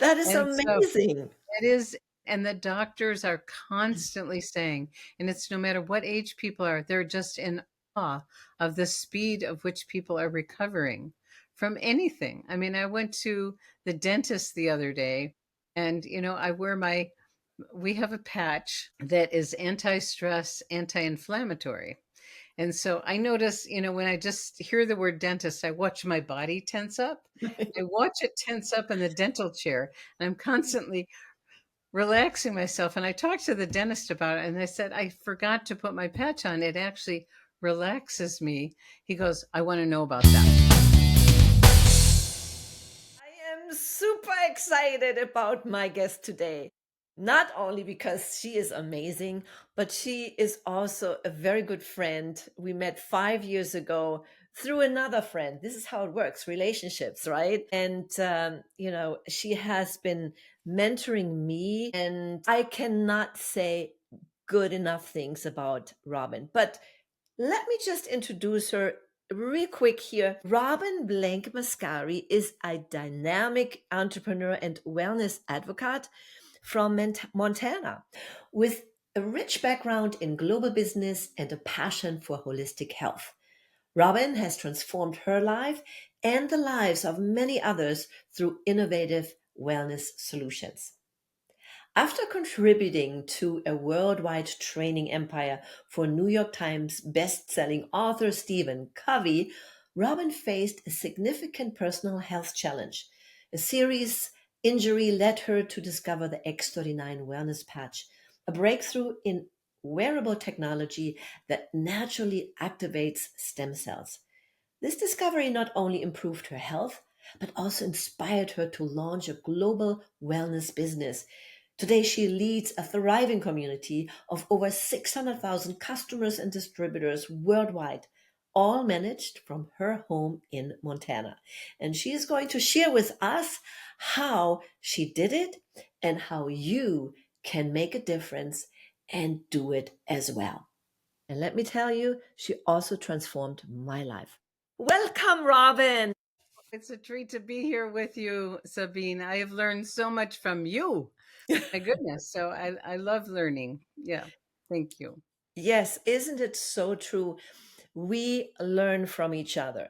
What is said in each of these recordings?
That is And so amazing. it is, and the doctors are constantly saying, and it's no matter what age people are, they're just in awe of the speed of which people are recovering from anything. I mean, I went to the dentist the other day, and I wear we have a patch that is anti-stress, anti-inflammatory. And so I notice, when I just hear the word dentist, I watch my body tense up. I watch it tense up in the dental chair, and I'm constantly relaxing myself. And I talked to the dentist about it, and I said, I forgot to put my patch on. It actually relaxes me. He goes, I want to know about that. I am super excited about my guest today. Not only because she is amazing, but she is also a very good friend. We met 5 years ago through another friend. This is how it works, relationships, right? And, she has been mentoring me, and I cannot say good enough things about Robin. But let me just introduce her real quick here. Robin Blank-Mascari is a dynamic entrepreneur and wellness advocate from Montana with a rich background in global business and a passion for holistic health. Robin has transformed her life and the lives of many others through innovative wellness solutions. After contributing to a worldwide training empire for New York Times best-selling author Stephen Covey, Robin faced a significant personal health challenge. A serious injury led her to discover the X39 wellness patch, a breakthrough in wearable technology that naturally activates stem cells. This discovery not only improved her health, but also inspired her to launch a global wellness business. Today, she leads a thriving community of over 600,000 customers and distributors worldwide, all managed from her home in Montana. And she is going to share with us how she did it and how you can make a difference and do it as well. And let me tell you, she also transformed my life. Welcome, Robin. It's a treat to be here with you, Sabine. I have learned so much from you. My goodness. So I love learning. Yeah. Thank you. Yes, isn't it so true? We learn from each other.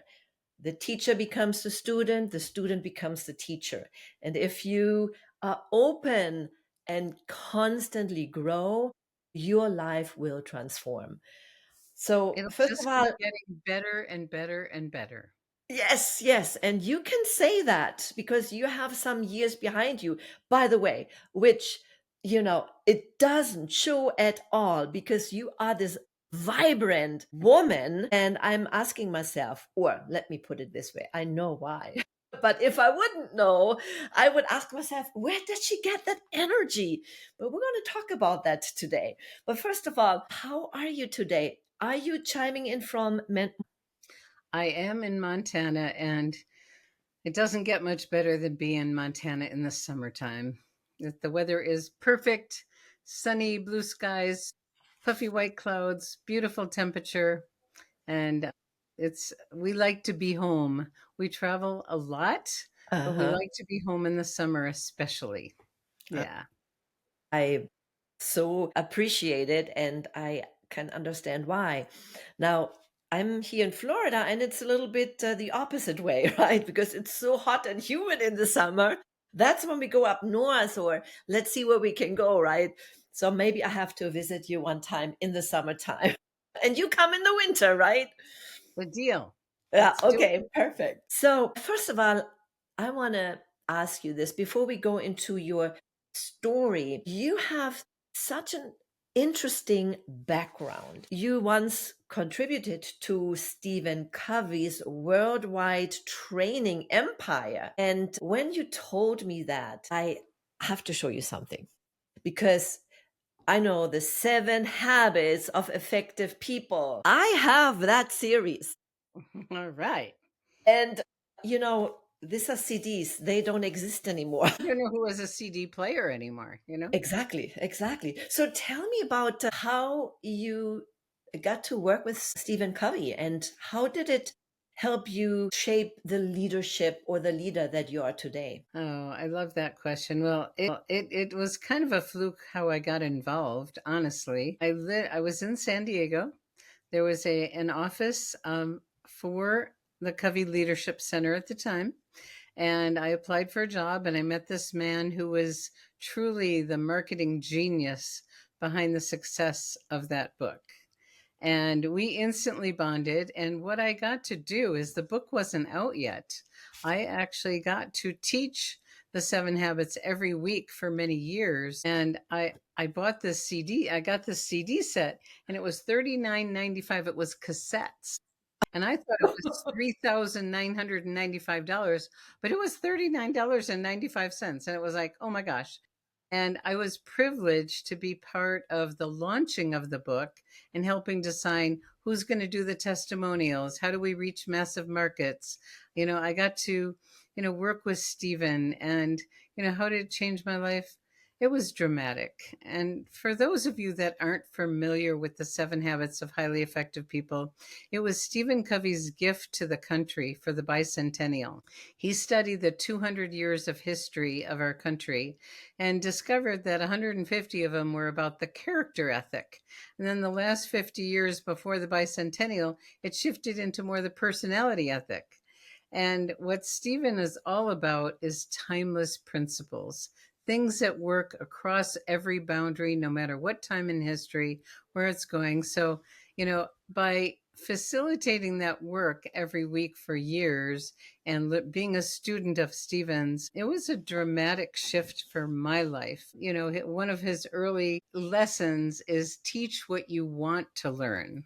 The teacher becomes the student becomes the teacher. And if you are open and constantly grow, your life will transform. So, It'll first of just keep all, getting better and better and better. yes, yes. And you can say that because you have some years behind you, by the way, which, it doesn't show at all because you are this vibrant woman. And I'm asking myself, or let me put it this way, I know why. But if I wouldn't know, I would ask myself, where did she get that energy? But we're going to talk about that today. But first of all, how are you today? Are you chiming in from I am in Montana, and it doesn't get much better than being in Montana in the summertime. The weather is perfect, sunny, blue skies, puffy white clouds, beautiful temperature, and we like to be home. We travel a lot, but we Uh-huh. like to be home in the summer especially. Yeah. I so appreciate it and I can understand why. Now, I'm here in Florida and it's a little bit the opposite way, right? Because it's so hot and humid in the summer. That's when we go up north, or let's see where we can go, right? So maybe I have to visit you one time in the summertime. And you come in the winter, right? Good deal. Yeah, Let's do okay, perfect. So, first of all, I want to ask you this before we go into your story. You have such an interesting background. You once contributed to Stephen Covey's worldwide training empire. And when you told me that, I have to show you something because I know the 7 habits of effective people. I have that series. it. All right. And, these are CDs, they don't exist anymore. I don't know who has a CD player anymore. Exactly, exactly. So tell me about how you got to work with Stephen Covey and how did it help you shape the leadership or the leader that you are today? Oh, I love that question. Well, it was kind of a fluke how I got involved, honestly. I was in San Diego. There was an office for the Covey Leadership Center at the time, and I applied for a job, and I met this man who was truly the marketing genius behind the success of that book. And we instantly bonded. And what I got to do is the book wasn't out yet. I actually got to teach the 7 habits every week for many years. And I bought this CD. I got this CD set, and it was $39.95. It was cassettes. And I thought it was $3,995, but it was $39.95. And it was like, oh my gosh. And I was privileged to be part of the launching of the book and helping design who's going to do the testimonials. How do we reach massive markets? I got to, work with Stephen, and, how did it change my life? It was dramatic. And for those of you that aren't familiar with the 7 habits of highly effective people, it was Stephen Covey's gift to the country for the bicentennial. He studied the 200 years of history of our country and discovered that 150 of them were about the character ethic. And then the last 50 years before the bicentennial, it shifted into more the personality ethic. And what Stephen is all about is timeless principles, things that work across every boundary, no matter what time in history, where it's going. So, by facilitating that work every week for years and being a student of Stephen's, it was a dramatic shift for my life. One of his early lessons is teach what you want to learn.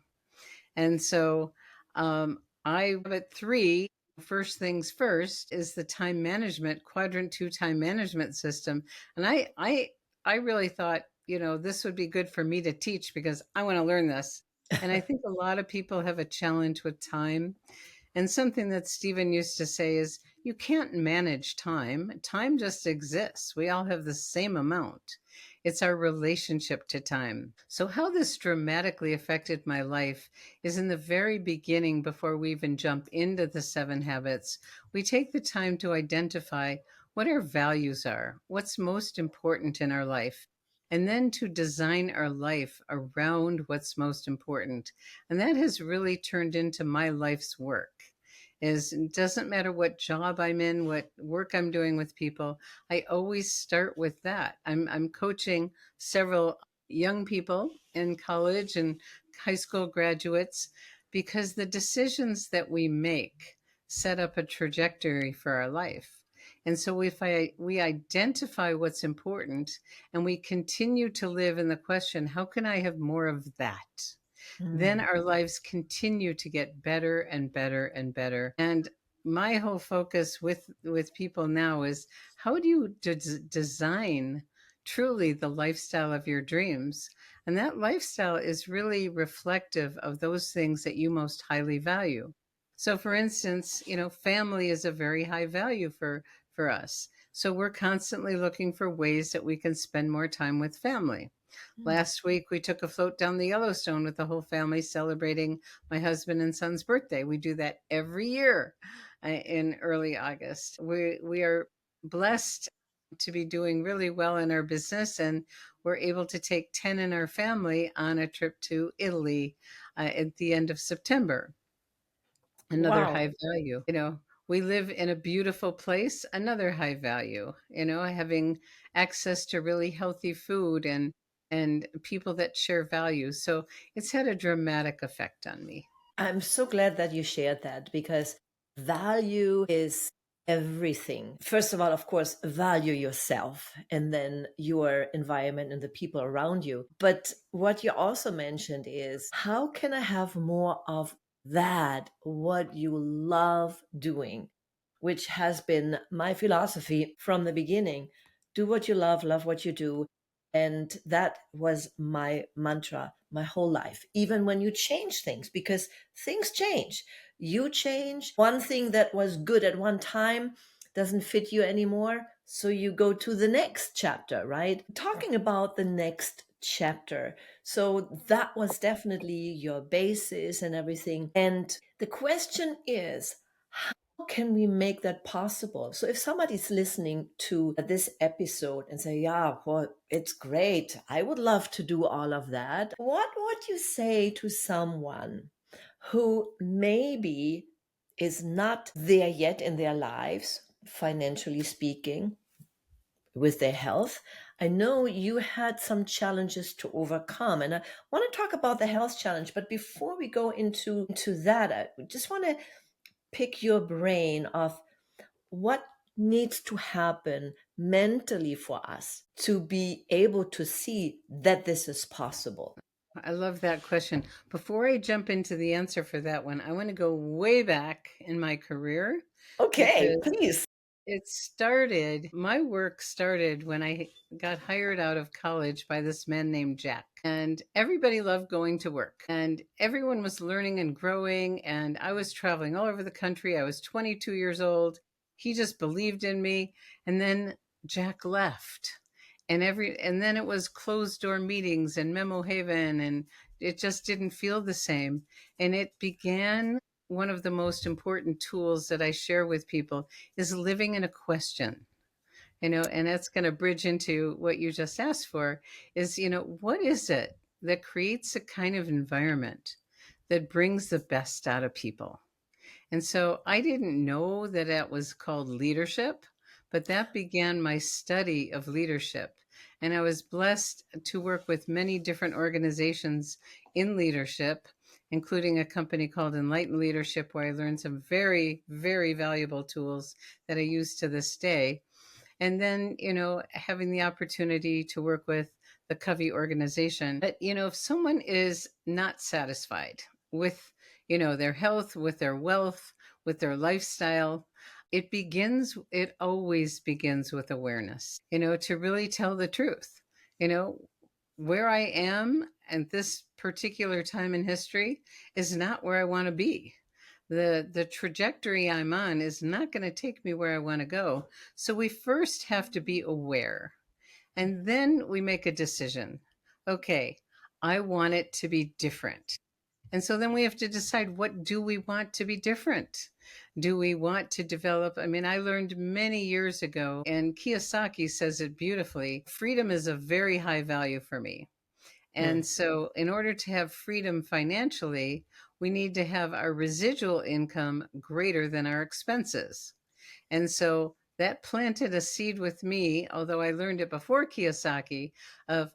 And so I at three. First things first is the time management quadrant 2 time management system. And I really thought, this would be good for me to teach because I want to learn this. And I think a lot of people have a challenge with time. And something that Stephen used to say is you can't manage time. Time just exists. We all have the same amount. It's our relationship to time. So, how this dramatically affected my life is in the very beginning, before we even jump into the 7 habits, we take the time to identify what our values are, what's most important in our life, and then to design our life around what's most important. And that has really turned into my life's work. It doesn't matter what job I'm in, what work I'm doing with people, I always start with that. I'm coaching several young people in college and high school graduates because the decisions that we make set up a trajectory for our life. And so if we identify what's important and we continue to live in the question, how can I have more of that? Then Mm. our lives continue to get better and better and better. And my whole focus with people now is how do you design truly the lifestyle of your dreams? And that lifestyle is really reflective of those things that you most highly value. So for instance, family is a very high value for us. So we're constantly looking for ways that we can spend more time with family. Mm. Last week, we took a float down the Yellowstone with the whole family celebrating my husband and son's birthday. We do that every year in early August. We are blessed to be doing really well in our business, and we're able to take 10 in our family on a trip to Italy at the end of September. Another Wow. high value. We live in a beautiful place, another high value. Having access to really healthy food and people that share values. So it's had a dramatic effect on me. I'm so glad that you shared that because value is everything. First of all, of course, value yourself and then your environment and the people around you. But what you also mentioned is how can I have more of that, what you love doing, which has been my philosophy from the beginning. Do what you love what you do. And that was my mantra my whole life, even when you change things, because things change. You change. One thing that was good at one time doesn't fit you anymore. So you go to the next chapter, right? Talking about the next chapter. So that was definitely your basis and everything. And the question is, how can we make that possible? So if somebody's listening to this episode and say, yeah, well, it's great, I would love to do all of that. What would you say to someone who maybe is not there yet in their lives, financially speaking, with their health? I know you had some challenges to overcome, and I want to talk about the health challenge. But before we go into that, I just want to pick your brain of what needs to happen mentally for us to be able to see that this is possible. I love that question. Before I jump into the answer for that one, I want to go way back in my career Okay, because please. my work started when I got hired out of college by this man named Jack. And everybody loved going to work. And everyone was learning and growing. And I was traveling all over the country. I was 22 years old. He just believed in me. And then Jack left. And then it was closed door meetings and memo haven, and it just didn't feel the same. And it began one of the most important tools that I share with people is living in a question. And that's going to bridge into what you just asked for is, what is it that creates a kind of environment that brings the best out of people? And so I didn't know that that was called leadership, but that began my study of leadership. And I was blessed to work with many different organizations in leadership, including a company called Enlightened Leadership, where I learned some very, very valuable tools that I use to this day. And then, having the opportunity to work with the Covey organization. But, if someone is not satisfied with, their health, with their wealth, with their lifestyle, it always begins with awareness, to really tell the truth, you know, where I am at this particular time in history is not where I want to be. The trajectory I'm on is not going to take me where I want to go. So we first have to be aware, and then we make a decision. Okay, I want it to be different. And so then we have to decide, what do we want to be different? Do we want to develop? I mean, I learned many years ago, and Kiyosaki says it beautifully, freedom is a very high value for me. And Mm. so, in order to have freedom financially, we need to have our residual income greater than our expenses. And so that planted a seed with me, although I learned it before Kiyosaki, of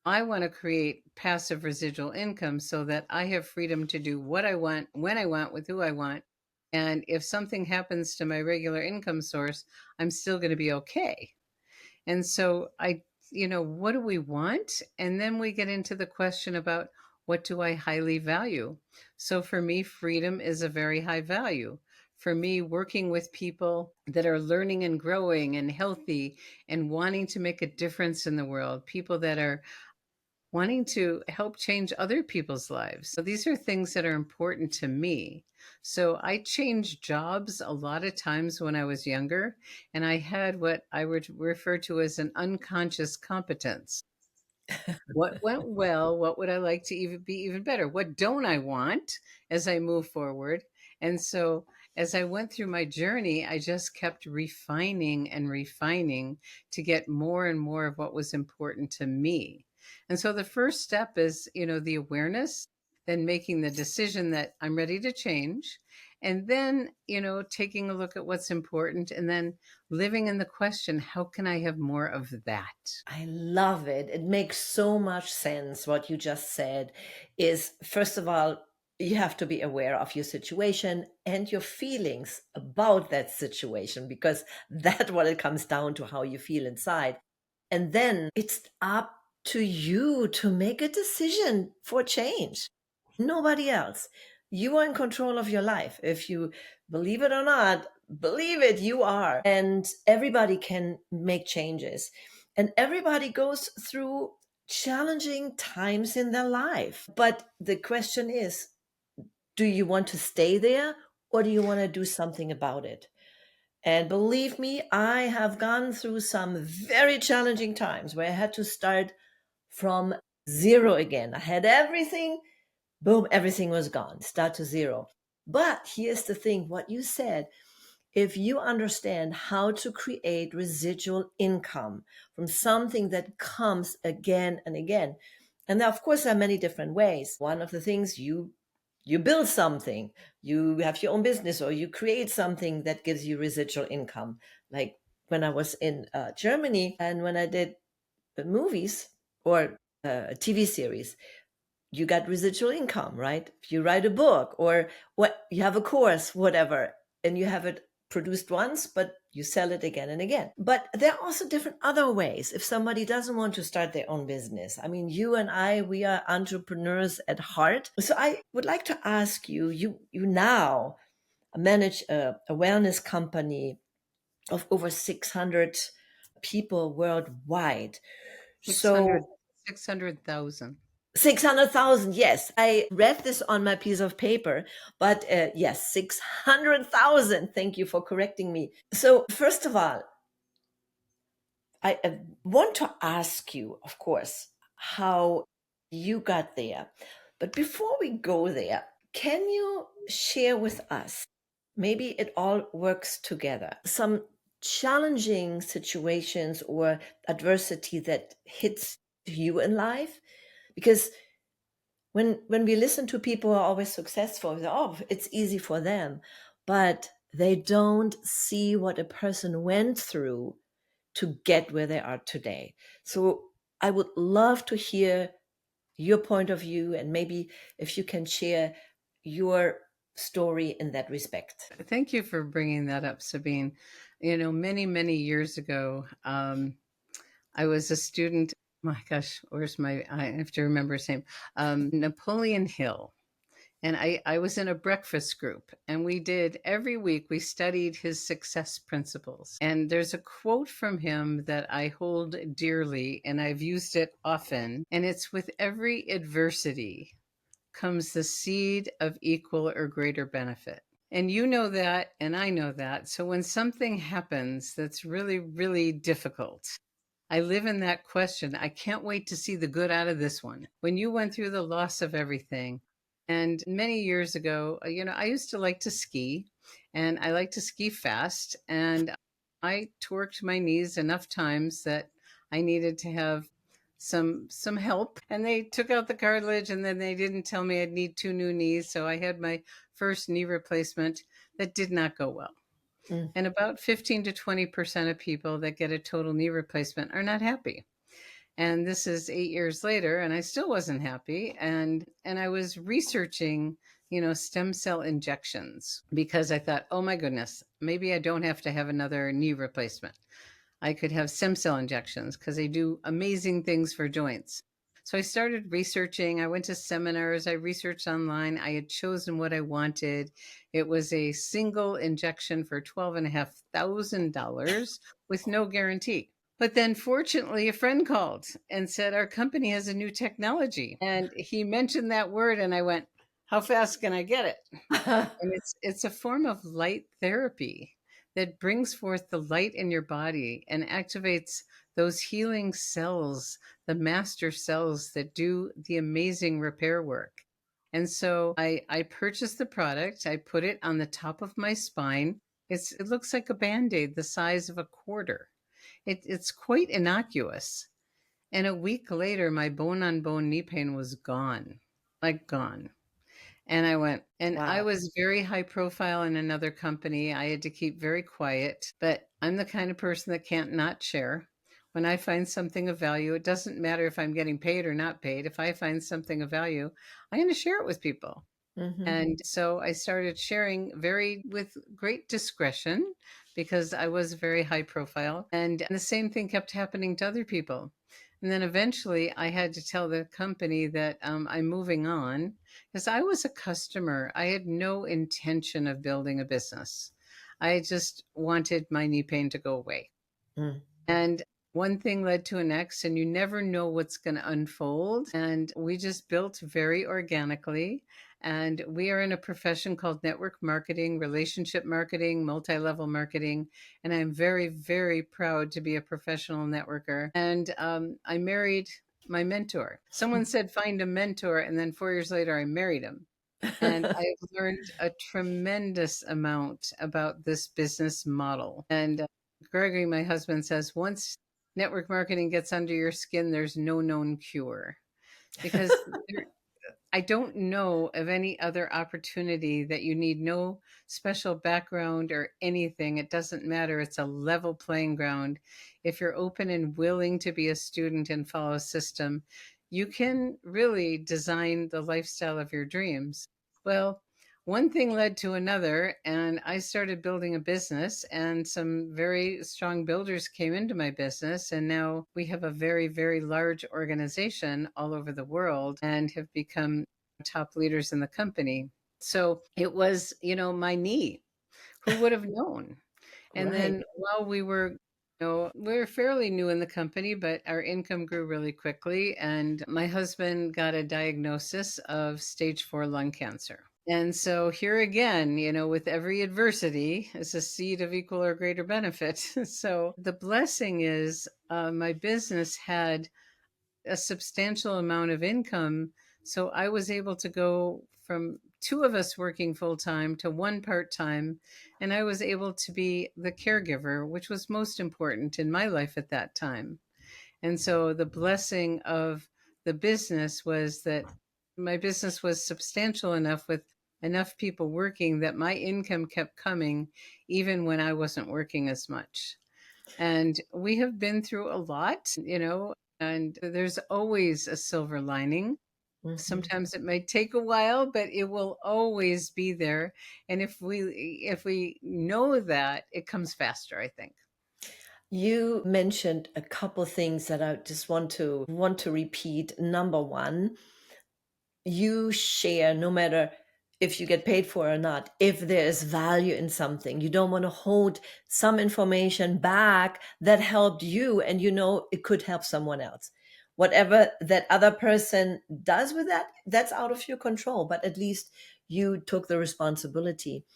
I want to create passive residual income so that I have freedom to do what I want, when I want, with who I want. And if something happens to my regular income source, I'm still going to be okay. And so what do we want? And then we get into the question about, what do I highly value? So for me, freedom is a very high value. For me, working with people that are learning and growing and healthy and wanting to make a difference in the world, people that are wanting to help change other people's lives. So these are things that are important to me. So I changed jobs a lot of times when I was younger, and I had what I would refer to as an unconscious competence. What went well? What would I like to even be even better? What don't I want as I move forward? And so as I went through my journey, I just kept refining and refining to get more and more of what was important to me. And so the first step is, the awareness, then making the decision that I'm ready to change. And then, taking a look at what's important and then living in the question, how can I have more of that? I love it. It makes so much sense. What you just said is, first of all, you have to be aware of your situation and your feelings about that situation, because that's what it comes down to, how you feel inside. And then it's up to you to make a decision for change. Nobody else. You are in control of your life. If you believe it or not, believe it, you are. And everybody can make changes. And everybody goes through challenging times in their life. But the question is, do you want to stay there, or do you want to do something about it? And believe me, I have gone through some very challenging times where I had to start from zero again. I had everything, boom, everything was gone, start to zero. But here's the thing, what you said, if you understand how to create residual income from something that comes again and again, and of course there are many different ways. One of the things, you build something, you have your own business, or you create something that gives you residual income. Like when I was in Germany, and when I did movies or a TV series, you got residual income, right? If you write a book or what, you have a course, whatever, and you have it produced once, but you sell it again and again. But there are also different other ways. If somebody doesn't want to start their own business, I mean, you and I, we are entrepreneurs at heart. So I would like to ask you, you now manage a wellness company of over 600 people worldwide. 600, So 600,000. 600,000, yes. I read this on my piece of paper, but yes, 600,000. Thank you for correcting me. So, first of all, I want to ask you, of course, how you got there. But before we go there, can you share with us, maybe it all works together, some challenging situations or adversity that hits you in life? Because when we listen to people who are always successful, we say, oh, it's easy for them, but they don't see what a person went through to get where they are today. So I would love to hear your point of view, and maybe if you can share your story in that respect. Thank you for bringing that up, Sabine. Many, many years ago, I was a student. My gosh, I have to remember his name. Napoleon Hill. And I was in a breakfast group, and every week we studied his success principles. And there's a quote from him that I hold dearly, and I've used it often. And it's, with every adversity comes the seed of equal or greater benefit. And you know that, and I know that. So when something happens that's really, really difficult, I live in that question. I can't wait to see the good out of this one. When you went through the loss of everything, and many years ago, I used to like to ski, and I like to ski fast. And I torqued my knees enough times that I needed to have some help. And they took out the cartilage, and then they didn't tell me I'd need two new knees. So I had my first knee replacement that did not go well. Mm. And about 15 to 20% of people that get a total knee replacement are not happy. And this is 8 years later, and I still wasn't happy. And I was researching, stem cell injections, because I thought, oh my goodness, maybe I don't have to have another knee replacement. I could have stem cell injections because they do amazing things for joints. So I started researching. I went to seminars. I researched online. I had chosen what I wanted. It was a single injection for $12,500 with no guarantee. But then, fortunately, a friend called and said, our company has a new technology. And he mentioned that word, and I went, how fast can I get it? And it's a form of light therapy that brings forth the light in your body and activates those healing cells, the master cells that do the amazing repair work. And so I purchased the product. I put it on the top of my spine. It looks like a Band-Aid the size of a quarter. It's quite innocuous. And a week later, my bone on bone knee pain was gone, like gone. And I Wow. was very high profile in another company. I had to keep very quiet, but I'm the kind of person that can't not share. When I find something of value, it doesn't matter if I'm getting paid or not paid. If I find something of value, I'm going to share it with people. Hmm. And so I started sharing very with great discretion, because I was very high profile. And the same thing kept happening to other people. And then eventually I had to tell the company that I'm moving on, because I was a customer. I had no intention of building a business. I just wanted my knee pain to go away. Mm. And one thing led to the next, and you never know what's going to unfold. And we just built very organically. And we are in a profession called network marketing, relationship marketing, multi level marketing. And I'm very, very proud to be a professional networker. And I married my mentor. Someone said, find a mentor. And then 4 years later, I married him. And I've learned a tremendous amount about this business model. And Gregory, my husband, says once network marketing gets under your skin, there's no known cure. Because I don't know of any other opportunity that you need no special background or anything. It doesn't matter. It's a level playing ground. If you're open and willing to be a student and follow a system, you can really design the lifestyle of your dreams. Well, one thing led to another, and I started building a business, and some very strong builders came into my business. And now we have a very, very large organization all over the world and have become top leaders in the company. So it was, my knee. Who would have known? And Right. then while we were fairly new in the company, but our income grew really quickly. And my husband got a diagnosis of stage 4 lung cancer. And so here again, with every adversity is a seed of equal or greater benefit. So the blessing is my business had a substantial amount of income. So I was able to go from two of us working full time to one part time. And I was able to be the caregiver, which was most important in my life at that time. And so the blessing of the business was that my business was substantial enough with enough people working that my income kept coming even when I wasn't working as much. And we have been through a lot, and there's always a silver lining. Mhm. Sometimes it might take a while, but it will always be there. And if we know that, it comes faster, I think. You mentioned a couple things that I just want to repeat. Number one, you share no matter if you get paid for it or not, if there is value in something. You don't want to hold some information back that helped you and it could help someone else. Whatever that other person does with that, that's out of your control, but at least you took the responsibility.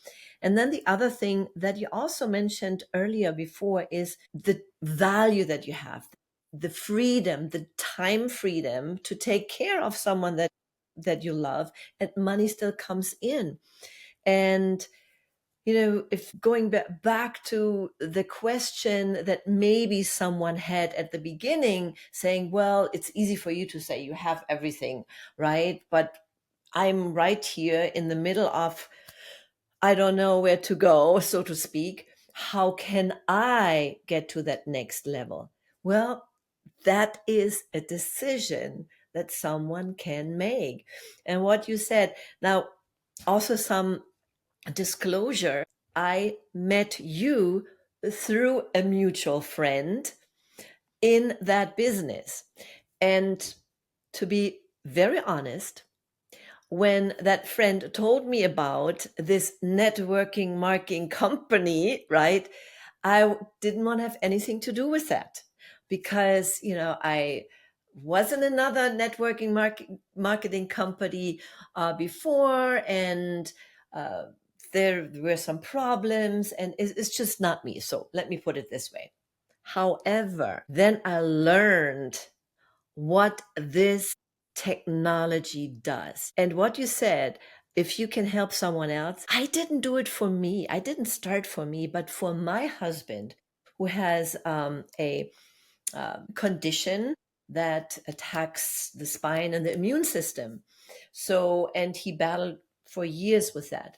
And then the other thing that you also mentioned earlier before is the value that you have, the freedom, the time freedom to take care of someone that you love, and money still comes in. And if going back to the question that maybe someone had at the beginning, saying, well, it's easy for you to say you have everything, right? But I'm right here in the middle of, I don't know where to go, so to speak. How can I get to that next level? Well, that is a decision that someone can make. And what you said, now, also some disclosure. I met you through a mutual friend in that business. And to be very honest, when that friend told me about this networking marketing company, right, I didn't want to have anything to do with that because, I was in another networking marketing company before, and uh, there were some problems, and it's just not me. So let me put it this way. However, then I learned what this technology does. And what you said, if you can help someone else, I didn't do it for me. I didn't start for me, but for my husband, who has a condition that attacks the spine and the immune system. So, and he battled for years with that.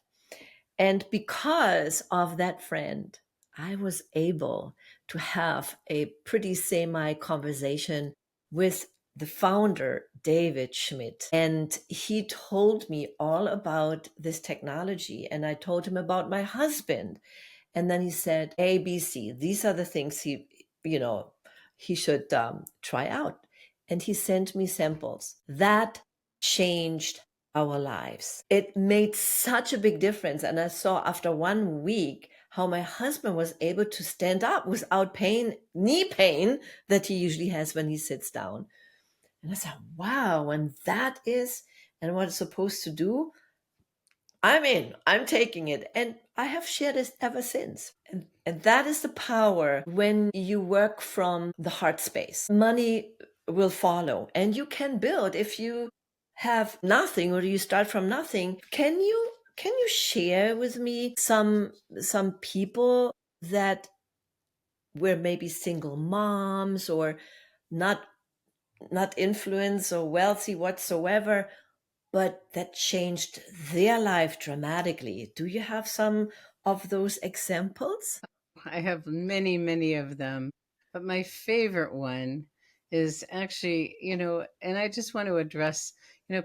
And because of that friend, I was able to have a pretty semi conversation with the founder, David Schmidt. And he told me all about this technology. And I told him about my husband. And then he said, A, B, C, these are the things he should try out. And he sent me samples. That changed our lives. It made such a big difference. And I saw after 1 week how my husband was able to stand up without pain, knee pain that he usually has when he sits down. And I said, wow, and that is, and what it's supposed to do, I'm in, I'm taking it. And I have shared this ever since. And that is the power when you work from the heart space. Money will follow. And you can build if you have nothing or you start from nothing. Can you share with me some people that were maybe single moms or not not influenced or wealthy whatsoever, but that changed their life dramatically? Do you have some of those examples? I have many, many of them, but my favorite one is actually, and I just want to address,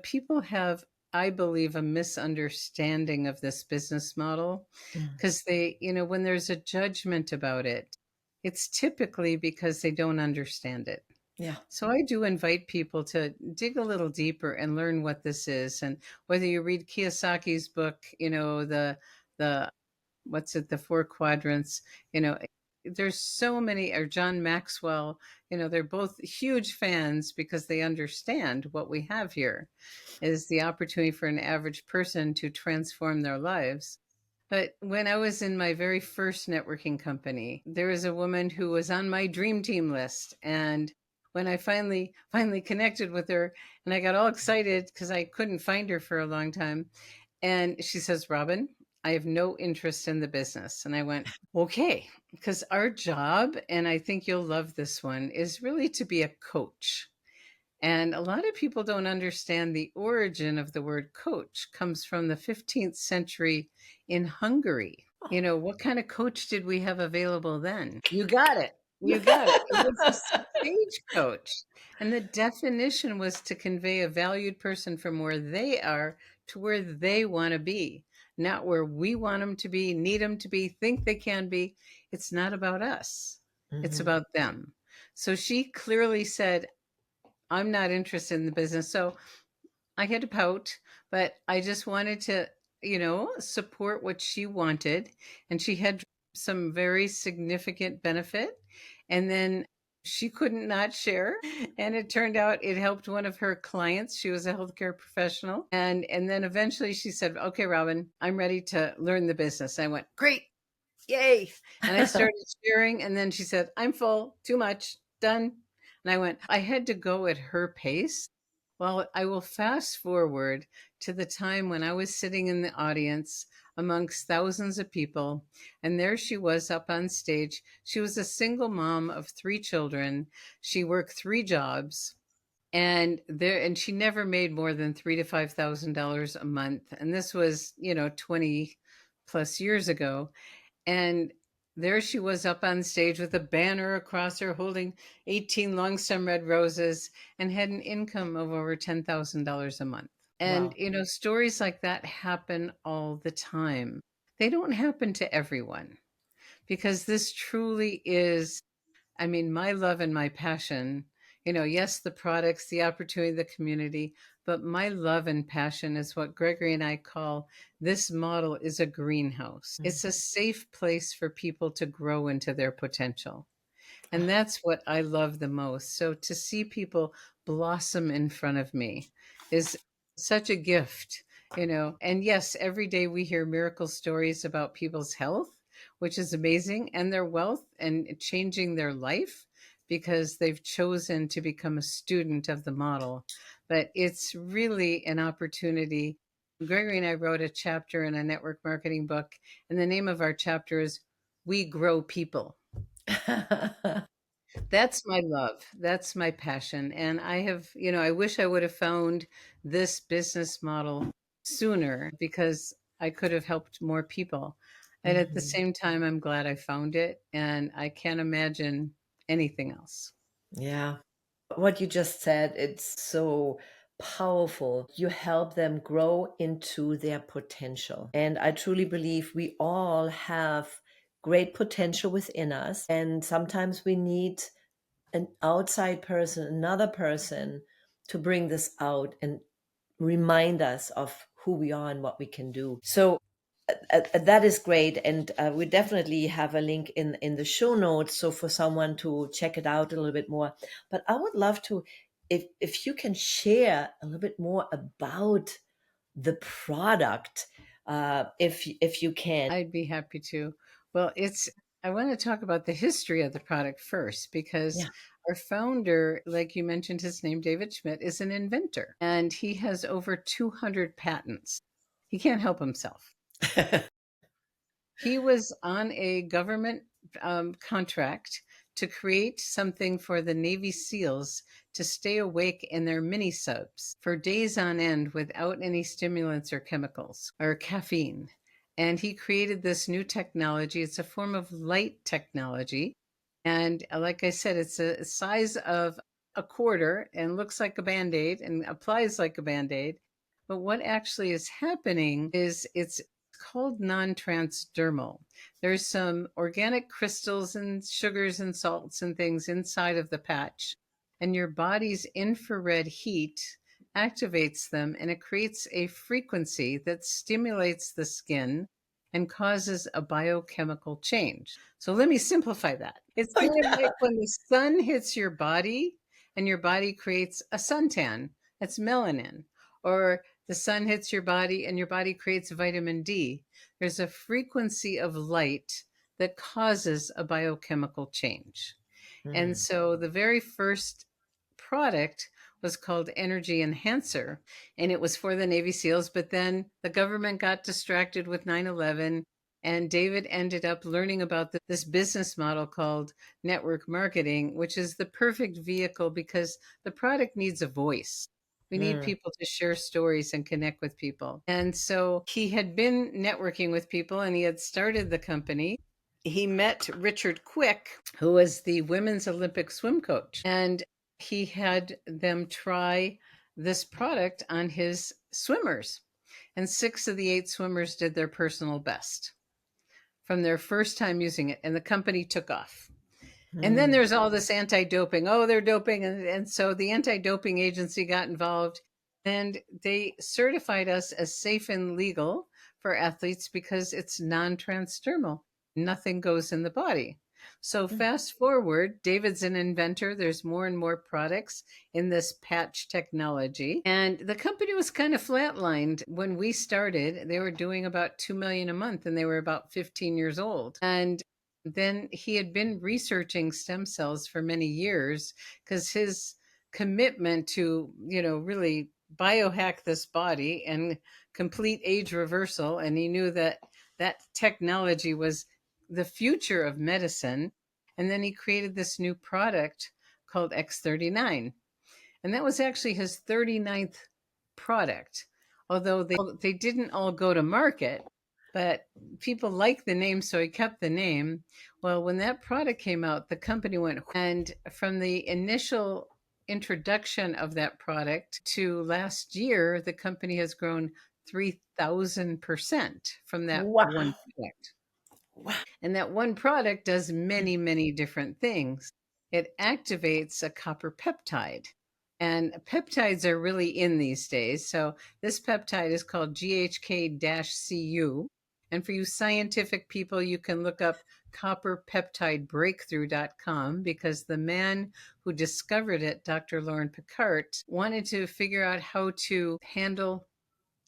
people have, I believe, a misunderstanding of this business model Mm, because when there's a judgment about it, it's typically because they don't understand it. yeah. So I do invite people to dig a little deeper and learn what this is. And whether you read Kiyosaki's book, the what's it, the four quadrants, you know, there's so many, or John Maxwell, they're both huge fans because they understand what we have here is the opportunity for an average person to transform their lives. But when I was in my very first networking company, there was a woman who was on my dream team list. And when I finally connected with her, and I got all excited because I couldn't find her for a long time, and she says, Robin, I have no interest in the business. And I went, okay, because our job, and I think you'll love this one, is really to be a coach. And a lot of people don't understand the origin of the word coach comes from the 15th century in Hungary. What kind of coach did we have available then? You got it. You got it. It was a stagecoach. And the definition was to convey a valued person from where they are to where they want to be, not where we want them to be, need them to be, think they can be. It's not about us, it's Mhm. about them. So she clearly said, I'm not interested in the business. So I had to pout, but I just wanted to, support what she wanted. And she had some very significant benefit. And then she couldn't not share. And it turned out it helped one of her clients. She was a healthcare professional. And then eventually she said, okay, Robin, I'm ready to learn the business. I went, great. Yay. And I started sharing. And then she said, I'm full, too much, done. And I went, I had to go at her pace. Well, I will fast forward to the time when I was sitting in the audience amongst thousands of people. And there she was up on stage. She was a single mom of three children. She worked three jobs. And she never made more than $3,000 to $5,000 a month. And this was, 20 plus years ago. And there she was up on stage with a banner across her holding 18 long stem red roses and had an income of over $10,000 a month. And, Wow. stories like that happen all the time. They don't happen to everyone because this truly is, I mean, my love and my passion, yes, the products, the opportunity, the community, but my love and passion is what Gregory and I call this model is a greenhouse. Mm. It's a safe place for people to grow into their potential. And that's what I love the most. So to see people blossom in front of me is such a gift, And yes, every day we hear miracle stories about people's health, which is amazing, and their wealth and changing their life because they've chosen to become a student of the model. But it's really an opportunity. Gregory and I wrote a chapter in a network marketing book, and the name of our chapter is We Grow People. That's my love. That's my passion. And I have, I wish I would have found this business model sooner because I could have helped more people. And at the Mhm. same time, I'm glad I found it and I can't imagine anything else. Yeah. What you just said, it's so powerful. You help them grow into their potential. And I truly believe we all have great potential within us. And sometimes we need an outside person, another person to bring this out and remind us of who we are and what we can do. So that is great, and we definitely have a link in the show notes, so for someone to check it out a little bit more. But I would love to, if you can share a little bit more about the product, if you can. I'd be happy to. Well, I want to talk about the history of the product first because Yeah. Our founder, like you mentioned his name, David Schmidt, is an inventor, and he has over 200 patents. He can't help himself. He was on a government contract to create something for the Navy SEALs to stay awake in their mini subs for days on end without any stimulants or chemicals or caffeine. And he created this new technology. It's a form of light technology. And like I said, it's a size of a quarter and looks like a band aid and applies like a band aid. But what actually is happening is it's called non-transdermal. There's some organic crystals and sugars and salts and things inside of the patch, and your body's infrared heat activates them, and it creates a frequency that stimulates the skin and causes a biochemical change. So let me simplify that. It's Oh, kind of yeah. like when the sun hits your body and your body creates a suntan. That's melanin. Or the sun hits your body and your body creates vitamin D. There's a frequency of light that causes a biochemical change. And Hmm. so the very first product was called Energy Enhancer, and it was for the Navy SEALs. But then the government got distracted with 9/11, and David ended up learning about this business model called network marketing, which is the perfect vehicle because the product needs a voice. We need Hmm. people to share stories and connect with people. And so he had been networking with people and he had started the company. He met Richard Quick, who was the women's Olympic swim coach, and he had them try this product on his swimmers. And 6 of the 8 swimmers did their personal best from their first time using it, and the company took off. And then Hmm. there's all this anti-doping. Oh, they're doping. And so the anti-doping agency got involved and they certified us as safe and legal for athletes because it's non-transdermal. Nothing goes in the body. So fast forward, David's an inventor. There's more and more products in this patch technology. And the company was kind of flatlined when we started. They were doing about 2 million a month and they were about 15 years old. And then he had been researching stem cells for many years because his commitment to, really biohack this body and complete age reversal. And he knew that that technology was the future of medicine. And then he created this new product called X39. And that was actually his 39th product, although they didn't all go to market, but people liked the name, so he kept the name. Well, when that product came out, the company went, and from the initial introduction of that product to last year, the company has grown 3,000% from that one Wow. product. Wow. And that one product does many, many different things. It activates a copper peptide. And peptides are really in these days. So this peptide is called GHK-CU. And for you scientific people, you can look up copperpeptidebreakthrough.com because the man who discovered it, Dr. Lauren Picard, wanted to figure out how to handle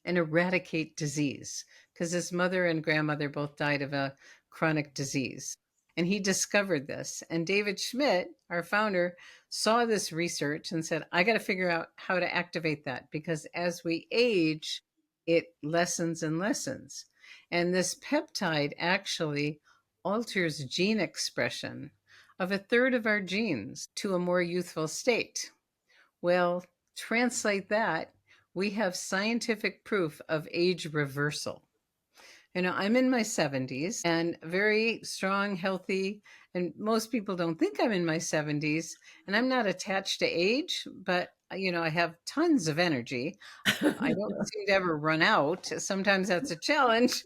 and eradicate disease because his mother and grandmother both died of a chronic disease. And he discovered this. And David Schmidt, our founder, saw this research and said, I got to figure out how to activate that because as we age, it lessens and lessens. And this peptide actually alters gene expression of a third of our genes to a more youthful state. Well, translate that, we have scientific proof of age reversal. I'm in my 70s and very strong, healthy, and most people don't think I'm in my 70s. And I'm not attached to age, but I have tons of energy. I don't seem to ever run out. Sometimes that's a challenge,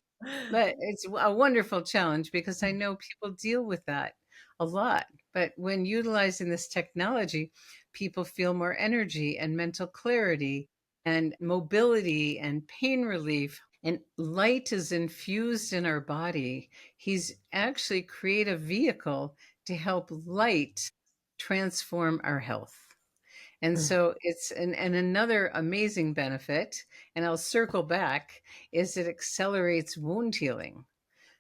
but it's a wonderful challenge because I know people deal with that a lot. But when utilizing this technology, people feel more energy and mental clarity and mobility and pain relief. And light is infused in our body. He's actually created a vehicle to help light transform our health. And so it's and another amazing benefit, and I'll circle back, is it accelerates wound healing.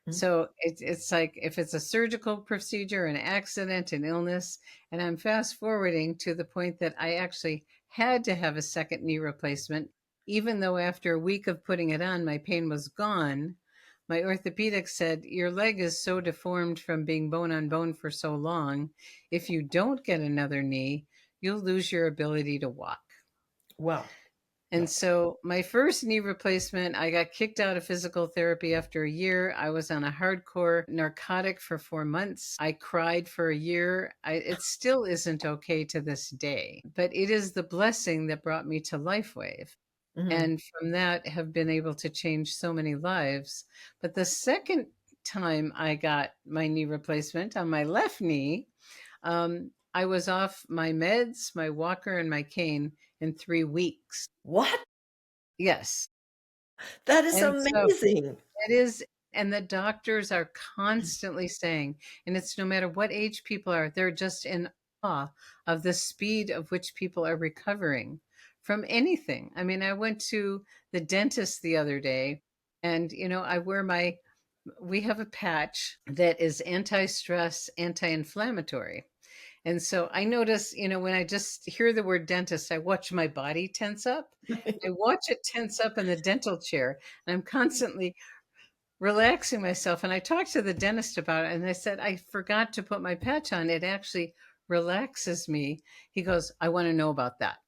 Mm. So it's like if it's a surgical procedure, an accident, an illness, and I'm fast forwarding to the point that I actually had to have a second knee replacement, even though after a week of putting it on, my pain was gone. My orthopedic said, "Your leg is so deformed from being bone on bone for so long. If you don't get another knee, you'll lose your ability to walk." Wow. And so my first knee replacement, I got kicked out of physical therapy after a year. I was on a hardcore narcotic for 4 months. I cried for a year. It still isn't okay to this day, but it is the blessing that brought me to LifeWave. Mhm. And from that have been able to change so many lives. But the second time I got my knee replacement on my left knee, I was off my meds, my walker, and my cane in 3 weeks. What? Yes. That is And so amazing. it is, and the doctors are constantly saying, and it's no matter what age people are, they're just in awe of the speed of which people are recovering from anything. I mean, I went to the dentist the other day, and I wear we have a patch that is anti-stress, anti-inflammatory. And so I notice, when I just hear the word dentist, I watch my body tense up. I watch it tense up in the dental chair, and I'm constantly relaxing myself. And I talked to the dentist about it, and I said, I forgot to put my patch on. It actually relaxes me. He goes, I want to know about that.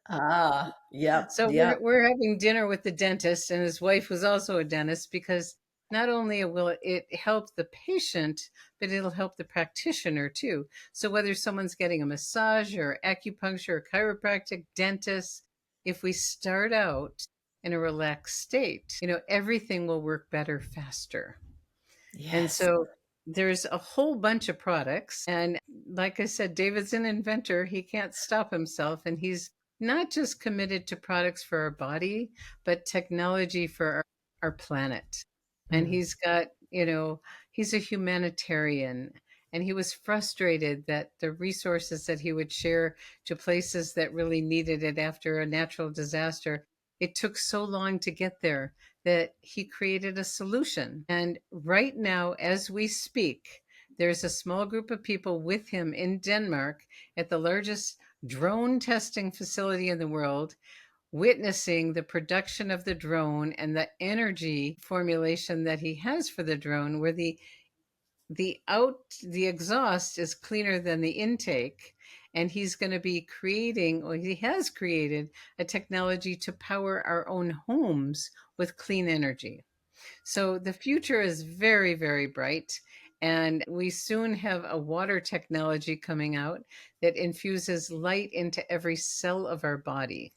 Ah, yep, So we're yep. we're having dinner with the dentist and his wife was also a dentist because not only will it help the patient, but it'll help the practitioner too. So whether someone's getting a massage or acupuncture or chiropractic, dentist, if we start out in a relaxed state, everything will work better faster. And Yes. so there's a whole bunch of products. And like I said, David's an inventor. He can't stop himself. And he's not just committed to products for our body, but technology for our planet. And Mm. he's got, he's a humanitarian. And he was frustrated that the resources that he would share to places that really needed it after a natural disaster, it took so long to get there that he created a solution. And right now, as we speak, there's a small group of people with him in Denmark at the largest drone testing facility in the world, witnessing the production of the drone and the energy formulation that he has for the drone, where the exhaust is cleaner than the intake. And he's going to be creating, or he has created, a technology to power our own homes with clean energy. So the future is very, very bright. And we soon have a water technology coming out that infuses light into every cell of our body.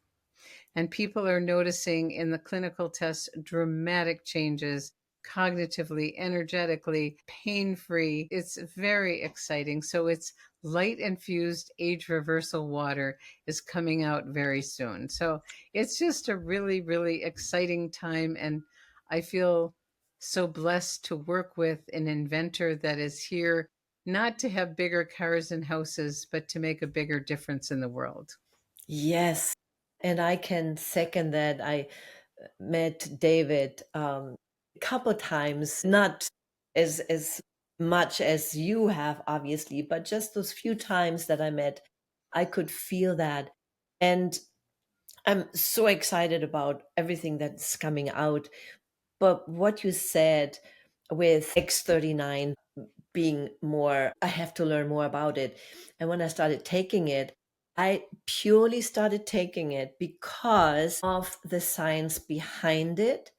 And people are noticing in the clinical tests dramatic changes cognitively, energetically, pain free. It's very exciting. So it's light infused age reversal water is coming out very soon. So it's just a really, really exciting time. And I feel so blessed to work with an inventor that is here not to have bigger cars and houses, but to make a bigger difference in the world. Yes. And I can second that. I met David a couple times, not as much as you have, obviously, but just those few times that I met, I could feel that. And I'm so excited about everything that's coming out. But what you said with X39 being more, I have to learn more about it. And when I started taking it, I purely started taking it because of the science behind it,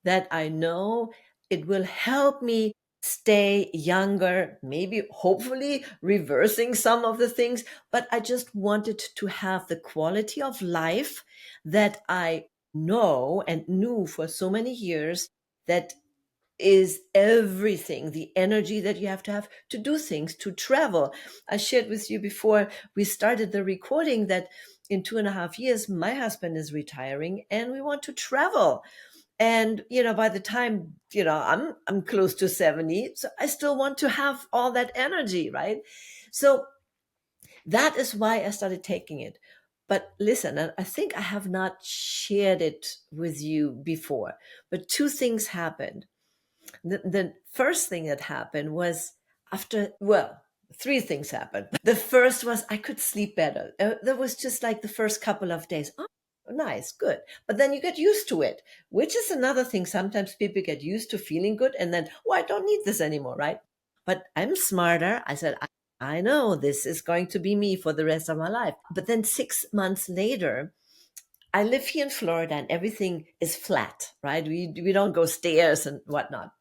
that I know it will help me stay younger, maybe hopefully reversing some of the things. But I just wanted to have the quality of life that I know and knew for so many years, that is everything, the energy that you have to do things, to travel. I shared with you before we started the recording that in 2.5 years my husband is retiring and we want to travel. And by the time I'm close to 70, so I still want to have all that energy, right? So that is why I started taking it. But listen, and I think I have not shared it with you before, but two things happened. The first thing that happened was after, well, three things happened. The first was I could sleep better. That was just like the first couple of days. Oh, nice, good. But then you get used to it, which is another thing. Sometimes people get used to feeling good and then, oh, I don't need this anymore, right? But I'm smarter. I said, I know this is going to be me for the rest of my life. But then 6 months later, I live here in Florida and everything is flat, right? We don't go stairs and whatnot.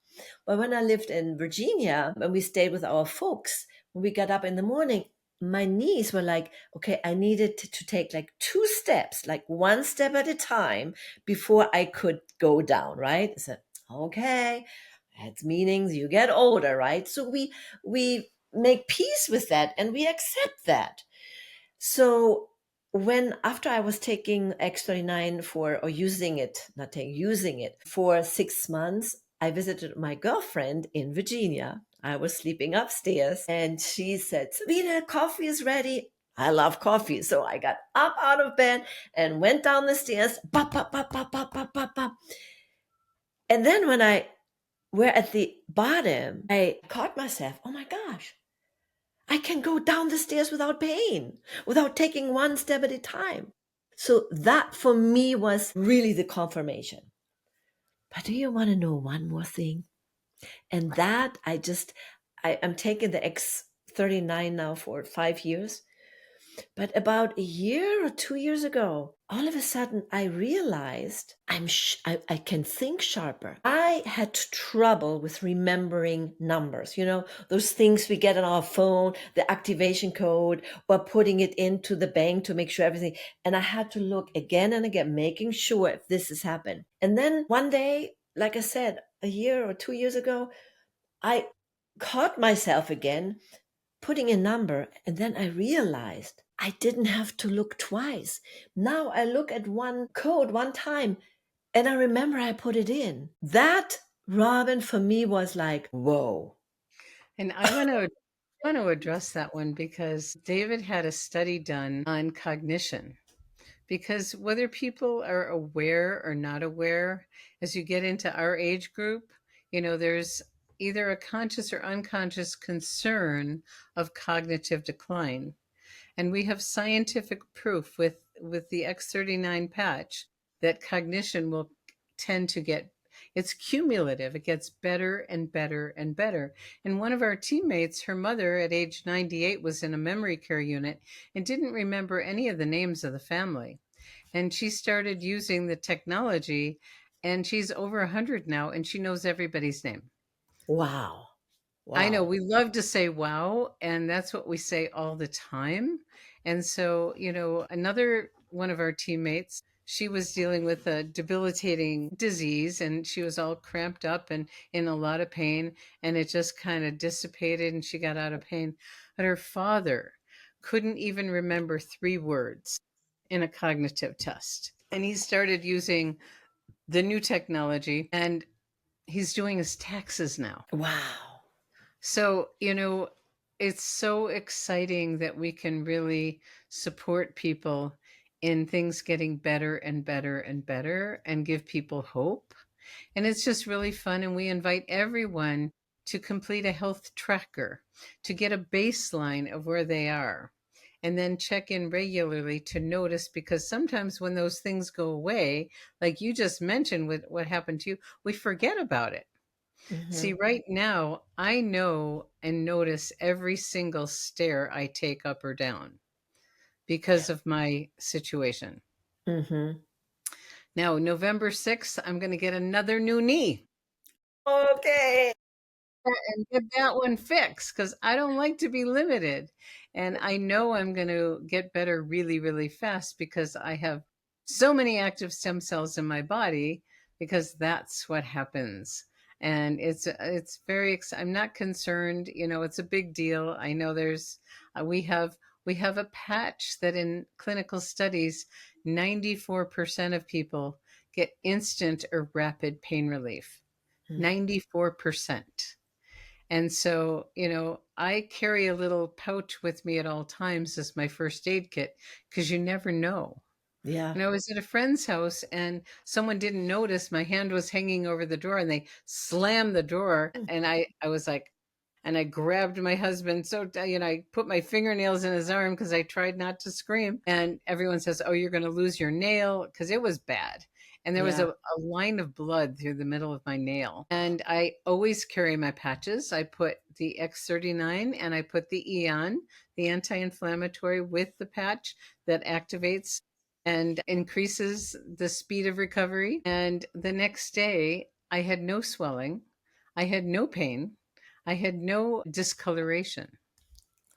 But when I lived in Virginia, when we stayed with our folks, when we got up in the morning, my knees were like, okay, I needed to take like two steps, like one step at a time before I could go down, right? I said, okay, that's meaning you get older, right? So we make peace with that and we accept that. So when after I was taking X39 for or using it, not taking using it for 6 months, I visited my girlfriend in Virginia. I was sleeping upstairs and she said, Sabine, coffee is ready. I love coffee. So I got up out of bed and went down the stairs. Bop, bop, bop, bop, bop, bop, bop, bop. And then when I were at the bottom, I caught myself, oh my gosh, I can go down the stairs without pain, without taking one step at a time. So that for me was really the confirmation. But do you want to know one more thing? And that I'm taking the X39 now for 5 years. But about a year or 2 years ago, all of a sudden I realized I can think sharper. I had trouble with remembering numbers, those things we get on our phone, the activation code, or putting it into the bank to make sure everything. And I had to look again and again, making sure if this has happened. And then one day, like I said, a year or 2 years ago, I caught myself again putting a number, and then I realized I didn't have to look twice. Now I look at one code one time and I remember I put it in. That, Robin, for me was like, whoa. And I want to address that one because David had a study done on cognition. Because whether people are aware or not aware, as you get into our age group, there's either a conscious or unconscious concern of cognitive decline. And we have scientific proof with the X39 patch that cognition will tend to get, it's cumulative. It gets better and better and better. And one of our teammates, her mother at age 98 was in a memory care unit and didn't remember any of the names of the family. And she started using the technology and she's over 100 now and she knows everybody's name. Wow. I know Wow. we love to say wow, and that's what we say all the time. And so, another one of our teammates, she was dealing with a debilitating disease and she was all cramped up and in a lot of pain, and it just kind of dissipated and she got out of pain. But her father couldn't even remember 3 words in a cognitive test. And he started using the new technology and he's doing his taxes now. Wow. So, it's so exciting that we can really support people in things getting better and better and better and give people hope. And it's just really fun. And we invite everyone to complete a health tracker to get a baseline of where they are. And then check in regularly to notice because sometimes when those things go away, like you just mentioned with what happened to you, we forget about it. See, Mm-hmm. right now, I know and notice every single stair I take up or down because Yeah. of my situation. Mm-hmm. Now, November 6th, I'm going to get another new knee Okay. and get that one fixed because I don't like to be limited. And I know I'm going to get better really, really fast because I have so many active stem cells in my body because that's what happens. And it's I'm not concerned, it's a big deal. I know there's we have a patch that in clinical studies 94% of people get instant or rapid pain relief. 94%. And so, I carry a little pouch with me at all times as my first aid kit because you never know. Yeah. And I was at a friend's house and someone didn't notice my hand was hanging over the door and they slammed the door. And I was like, and I grabbed my husband. So, I put my fingernails in his arm because I tried not to scream. And everyone says, "Oh, you're going to lose your nail," because it was bad. And there was Yeah. a line of blood through the middle of my nail. And I always carry my patches. I put the X39 and I put the Eon, the anti inflammatory, with the patch that activates and increases the speed of recovery. And the next day, I had no swelling, I had no pain, I had no discoloration.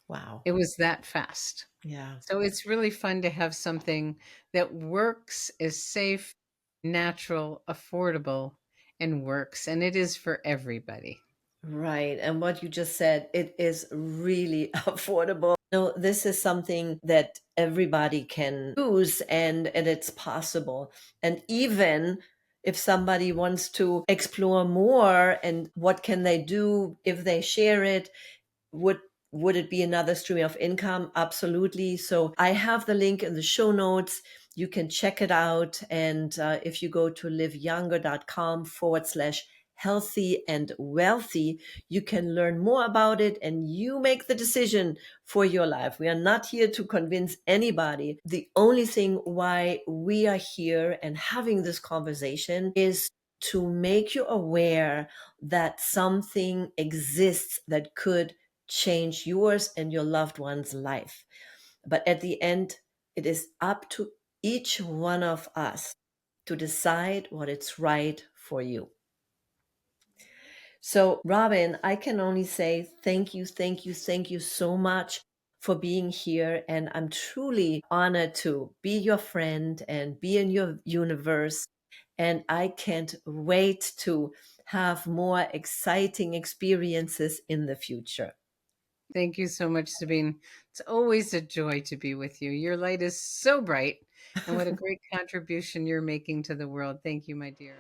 Wow. It was that fast. Yeah. So it's really fun to have something that works, is safe, natural, affordable, and works. And it is for everybody. Right. And what you just said, it is really affordable. No, this is something that everybody can use, and it's possible. And even if somebody wants to explore more and what can they do if they share it, would would it be another stream of income? Absolutely. So I have the link in the show notes. You can check it out. And if you go to liveyounger.com/, healthy and wealthy, you can learn more about it and you make the decision for your life. We are not here to convince anybody. The only thing why we are here and having this conversation is to make you aware that something exists that could change yours and your loved one's life. But at the end, it is up to each one of us to decide what is right for you. So, Robin, I can only say thank you, thank you, thank you so much for being here. And I'm truly honored to be your friend and be in your universe. And I can't wait to have more exciting experiences in the future. Thank you so much, Sabine. It's always a joy to be with you. Your light is so bright, and what a great contribution you're making to the world. Thank you, my dear.